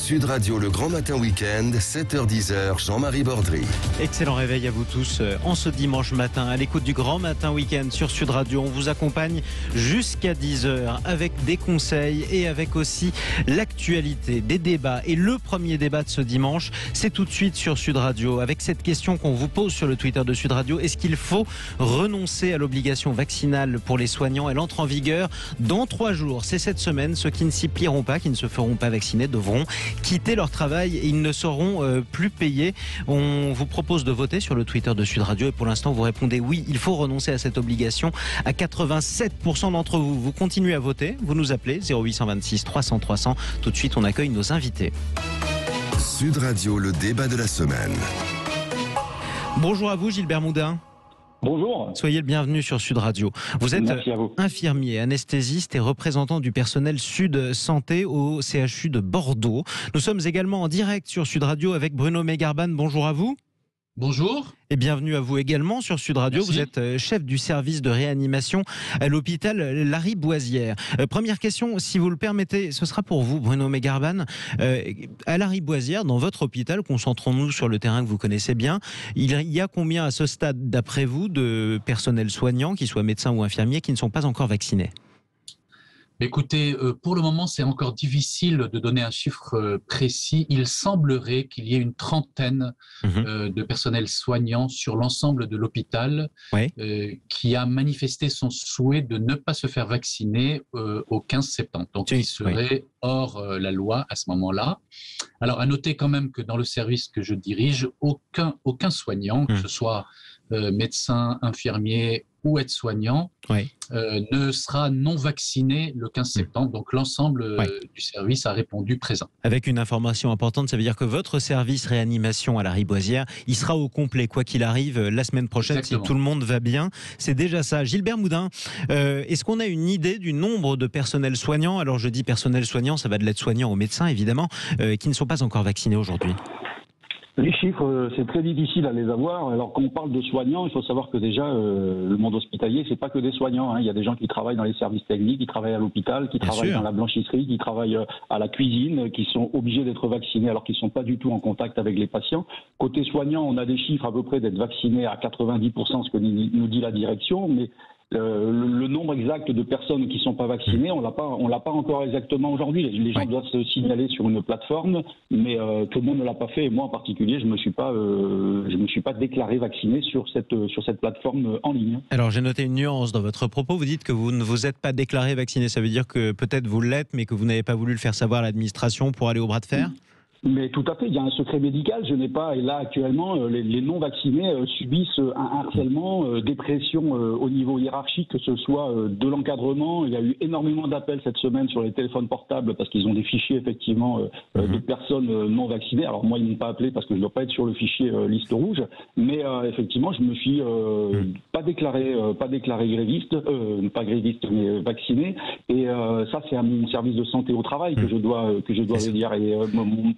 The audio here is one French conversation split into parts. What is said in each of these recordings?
Sud Radio, le grand matin week-end, 7h-10h, Jean-Marie Bordry. Excellent réveil à vous tous en ce dimanche matin, à l'écoute du grand matin week-end sur Sud Radio. On vous accompagne jusqu'à 10h avec des conseils et avec aussi l'actualité, des débats. Et le premier débat de ce dimanche, c'est tout de suite sur Sud Radio, avec cette question qu'on vous pose sur le Twitter de Sud Radio. Est-ce qu'il faut renoncer à l'obligation vaccinale pour les soignants? Elle entre en vigueur dans 3 jours. C'est cette semaine. Ceux qui ne s'y plieront pas, qui ne se feront pas vacciner, devront quitter leur travail et ils ne seront plus payés. On vous propose de voter sur le Twitter de Sud Radio et pour l'instant vous répondez oui, il faut renoncer à cette obligation à 87% d'entre vous. Vous continuez à voter, vous nous appelez 0826 300 300. Tout de suite on accueille nos invités. Sud Radio, le débat de la semaine. Bonjour à vous Gilbert Moudin. Bonjour. Soyez le bienvenu sur Sud Radio. Vous êtes infirmier, anesthésiste et représentant du personnel Sud Santé au CHU de Bordeaux. Nous sommes également en direct sur Sud Radio avec Bruno Megarban. Bonjour à vous. Bonjour. Et bienvenue à vous également sur Sud Radio. Merci. Vous êtes chef du service de réanimation à l'hôpital Lariboisière. Première question, si vous le permettez, ce sera pour vous, Bruno Megarban. À Lariboisière, dans votre hôpital, concentrons-nous sur le terrain que vous connaissez bien. Il y a combien à ce stade, d'après vous, de personnel soignant, qu'ils soient médecins ou infirmiers, qui ne sont pas encore vaccinés ? Écoutez, pour le moment, c'est encore difficile de donner un chiffre précis. Il semblerait qu'il y ait une trentaine de personnels soignants sur l'ensemble de l'hôpital qui a manifesté son souhait de ne pas se faire vacciner au 15 septembre. Donc, il serait hors la loi à ce moment-là. Alors, à noter quand même que dans le service que je dirige, aucun soignant, que ce soit médecin, infirmier ou aide-soignant, ne sera non vacciné le 15 septembre. Donc l'ensemble du service a répondu présent. Avec une information importante, ça veut dire que votre service réanimation à Lariboisière, il sera au complet, quoi qu'il arrive, la semaine prochaine. Exactement. Si tout le monde va bien. C'est déjà ça. Gilbert Moudin, est-ce qu'on a une idée du nombre de personnels soignants? Alors je dis personnel soignant, ça va de l'aide-soignant aux médecins évidemment, qui ne sont pas encore vaccinés aujourd'hui. Les chiffres, c'est très difficile à les avoir. Alors, quand on parle de soignants, il faut savoir que déjà, le monde hospitalier, c'est pas que des soignants, hein. Il y a des gens qui travaillent dans les services techniques, qui travaillent à l'hôpital, qui travaillent dans la blanchisserie, qui travaillent à la cuisine, qui sont obligés d'être vaccinés alors qu'ils sont pas du tout en contact avec les patients. Côté soignants, on a des chiffres à peu près d'être vaccinés à 90%, ce que nous dit la direction, mais le nombre exact de personnes qui ne sont pas vaccinées, on l'a pas encore exactement aujourd'hui. Les gens doivent se signaler sur une plateforme, mais tout le monde ne l'a pas fait. Et moi en particulier, je me suis pas déclaré vacciné sur cette plateforme en ligne. Alors j'ai noté une nuance dans votre propos. Vous dites que vous ne vous êtes pas déclaré vacciné. Ça veut dire que peut-être vous l'êtes, mais que vous n'avez pas voulu le faire savoir à l'administration pour aller au bras de fer ? Mais tout à fait, il y a un secret médical, je n'ai pas, et là actuellement, les non-vaccinés subissent un harcèlement, des pressions au niveau hiérarchique, que ce soit de l'encadrement. Il y a eu énormément d'appels cette semaine sur les téléphones portables parce qu'ils ont des fichiers effectivement de personnes non vaccinées. Alors moi, ils ne m'ont pas appelé parce que je ne dois pas être sur le fichier liste rouge, mais effectivement, je me suis pas déclaré gréviste, pas gréviste, mais vacciné, et ça c'est à mon service de santé au travail que je dois le dire. Et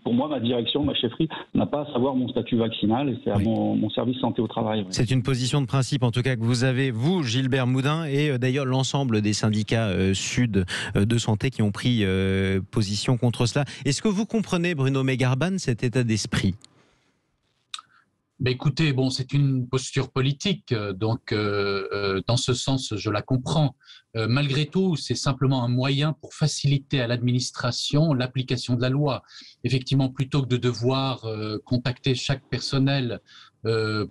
pour moi, ma direction, ma chefferie n'a pas à savoir mon statut vaccinal et c'est à mon service santé au travail. C'est une position de principe, en tout cas, que vous avez, vous, Gilbert Moudin, et d'ailleurs l'ensemble des syndicats Sud de santé qui ont pris position contre cela. Est-ce que vous comprenez, Bruno Megarban, cet état d'esprit ? Écoutez, bon, c'est une posture politique, donc dans ce sens, je la comprends. Malgré tout, c'est simplement un moyen pour faciliter à l'administration l'application de la loi. Effectivement, plutôt que de devoir contacter chaque personnel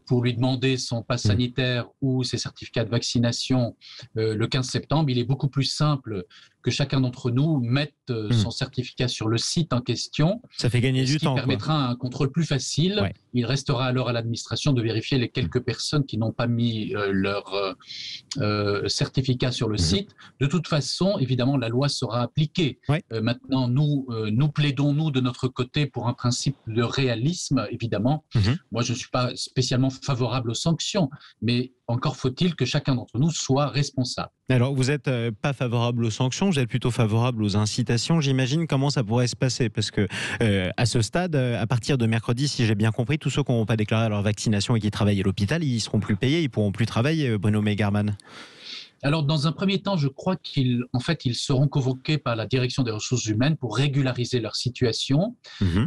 pour lui demander son pass sanitaire ou ses certificats de vaccination le 15 septembre, il est beaucoup plus simple que chacun d'entre nous mette son certificat sur le site en question. Ça fait gagner du temps. Ce qui permettra un contrôle plus facile. Ouais. Il restera alors à l'administration de vérifier les quelques personnes qui n'ont pas mis leur certificat sur le site. De toute façon, évidemment, la loi sera appliquée. Ouais. Maintenant, nous plaidons, nous, de notre côté, pour un principe de réalisme, évidemment. Moi, je ne suis pas spécialement favorable aux sanctions, mais encore faut-il que chacun d'entre nous soit responsable. Alors, vous n'êtes pas favorable aux sanctions, vous êtes plutôt favorable aux incitations. J'imagine comment ça pourrait se passer, parce que à ce stade, à partir de mercredi, si j'ai bien compris, tous ceux qui n'auront pas déclaré leur vaccination et qui travaillent à l'hôpital, ils ne seront plus payés, ils ne pourront plus travailler, Bruno Megarban. Alors, dans un premier temps, je crois qu'ils seront convoqués par la direction des ressources humaines pour régulariser leur situation.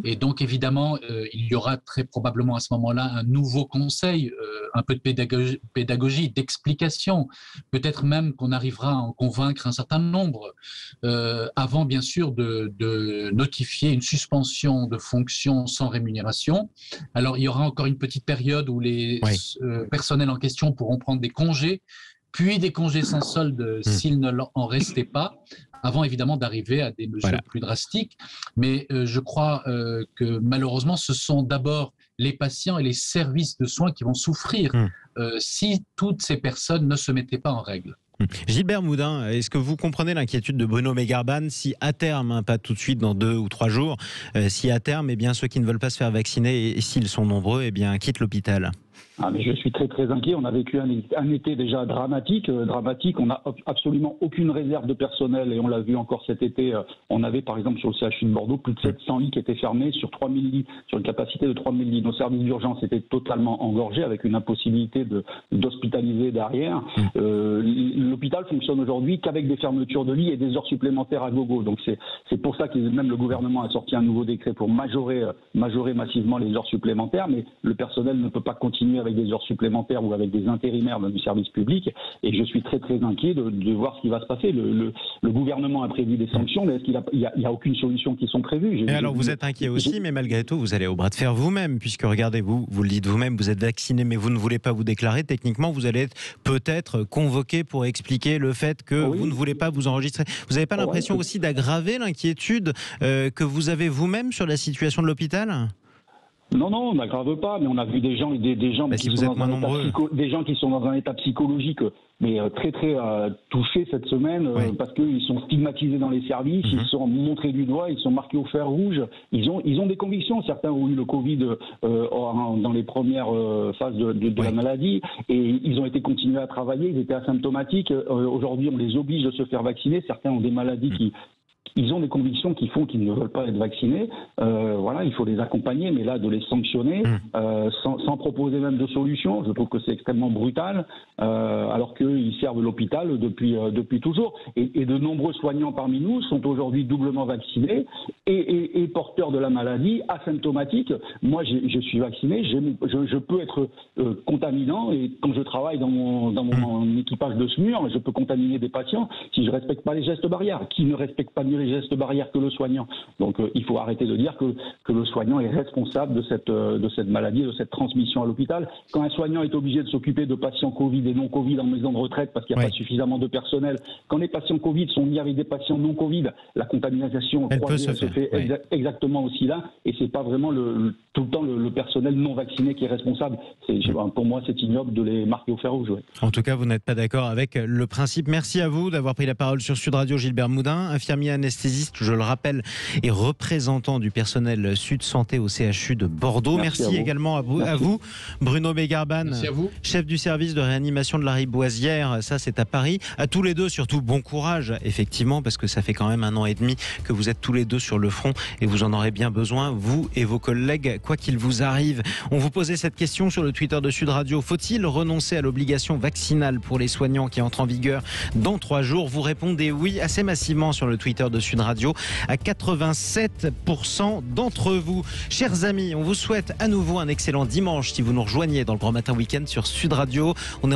Et donc, évidemment, il y aura très probablement à ce moment-là un nouveau conseil, un peu de pédagogie, d'explication. Peut-être même qu'on arrivera à en convaincre un certain nombre, avant, bien sûr, de notifier une suspension de fonction sans rémunération. Alors, il y aura encore une petite période où les personnels en question pourront prendre des congés, puis des congés sans solde s'ils ne en restaient pas, avant évidemment d'arriver à des mesures plus drastiques. Mais je crois que malheureusement, ce sont d'abord les patients et les services de soins qui vont souffrir si toutes ces personnes ne se mettaient pas en règle. Gilbert Moudin, est-ce que vous comprenez l'inquiétude de Bruno Megarban si à terme, pas tout de suite dans 2 ou 3 jours, si à terme, ceux qui ne veulent pas se faire vacciner et s'ils sont nombreux, quittent l'hôpital? Mais je suis très très inquiet. On a vécu un été déjà dramatique. On n'a absolument aucune réserve de personnel et on l'a vu encore cet été. On avait par exemple sur le CHU de Bordeaux plus de 700 lits qui étaient fermés sur 3000 lits, sur une capacité de 3000 lits. Nos services d'urgence étaient totalement engorgés avec une impossibilité d'hospitaliser derrière. L'hôpital fonctionne aujourd'hui qu'avec des fermetures de lits et des heures supplémentaires à gogo. Donc c'est pour ça que même le gouvernement a sorti un nouveau décret pour majorer massivement les heures supplémentaires. Mais le personnel ne peut pas continuer avec des heures supplémentaires ou avec des intérimaires du service public, et je suis très très inquiet de voir ce qui va se passer. Le gouvernement a prévu des sanctions, mais est-ce qu'il y a aucune solution qui sont prévues? Et alors vous êtes inquiet aussi, mais malgré tout vous allez au bras de fer vous-même, puisque regardez, vous le dites vous-même, vous êtes vacciné mais vous ne voulez pas vous déclarer. Techniquement vous allez être peut-être convoqué pour expliquer le fait que vous ne voulez pas vous enregistrer. Vous n'avez pas l'impression aussi d'aggraver l'inquiétude que vous avez vous-même sur la situation de l'hôpital? Non, on n'aggrave pas, mais on a vu des gens qui sont dans un état psychologique très très touchés cette semaine parce qu'ils sont stigmatisés dans les services, ils sont montrés du doigt, ils sont marqués au fer rouge, ils ont des convictions. Certains ont eu le Covid dans les premières phases de la maladie et ils ont été continués à travailler, ils étaient asymptomatiques. Aujourd'hui, on les oblige de se faire vacciner. Certains ont des maladies ils ont des convictions qui font qu'ils ne veulent pas être vaccinés. Il faut les accompagner, mais là, de les sanctionner sans proposer même de solution, je trouve que c'est extrêmement brutal, alors qu'ils servent l'hôpital depuis toujours. Et de nombreux soignants parmi nous sont aujourd'hui doublement vaccinés et porteurs de la maladie, asymptomatiques. Moi, je suis vacciné, je peux être contaminant, et quand je travaille dans mon équipage de SMUR, je peux contaminer des patients si je ne respecte pas les gestes barrières. Qui ne respecte pas mieux les gestes barrières que le soignant? Donc il faut arrêter de dire que le soignant est responsable de cette maladie, de cette transmission à l'hôpital. Quand un soignant est obligé de s'occuper de patients Covid et non Covid en maison de retraite parce qu'il n'y a pas suffisamment de personnel, quand les patients Covid sont mis avec des patients non Covid, la contamination croisée se fait exactement aussi là, et c'est pas vraiment tout le temps le personnel non vacciné qui est responsable. Pour moi, c'est ignoble de les marquer au fer rouge. En tout cas, vous n'êtes pas d'accord avec le principe. Merci à vous d'avoir pris la parole sur Sud Radio. Gilbert Moudin, infirmier anesthésiste, je le rappelle, et représentant du personnel Sud Santé au CHU de Bordeaux. Merci également à vous. Bruno Megarban, chef du service de réanimation de la Riboisière, ça c'est à Paris. À tous les deux, surtout bon courage, effectivement, parce que ça fait quand même 1 an et demi que vous êtes tous les deux sur le front et vous en aurez bien besoin, vous et vos collègues, quoi qu'il vous arrive. On vous posait cette question sur le Twitter de Sud Radio. Faut-il renoncer à l'obligation vaccinale pour les soignants qui entre en vigueur dans 3 jours? Vous répondez oui assez massivement sur le Twitter de Sud Radio, à 87% d'entre vous. Chers amis, on vous souhaite à nouveau un excellent dimanche si vous nous rejoignez dans le Grand Matin Week-end sur Sud Radio. On est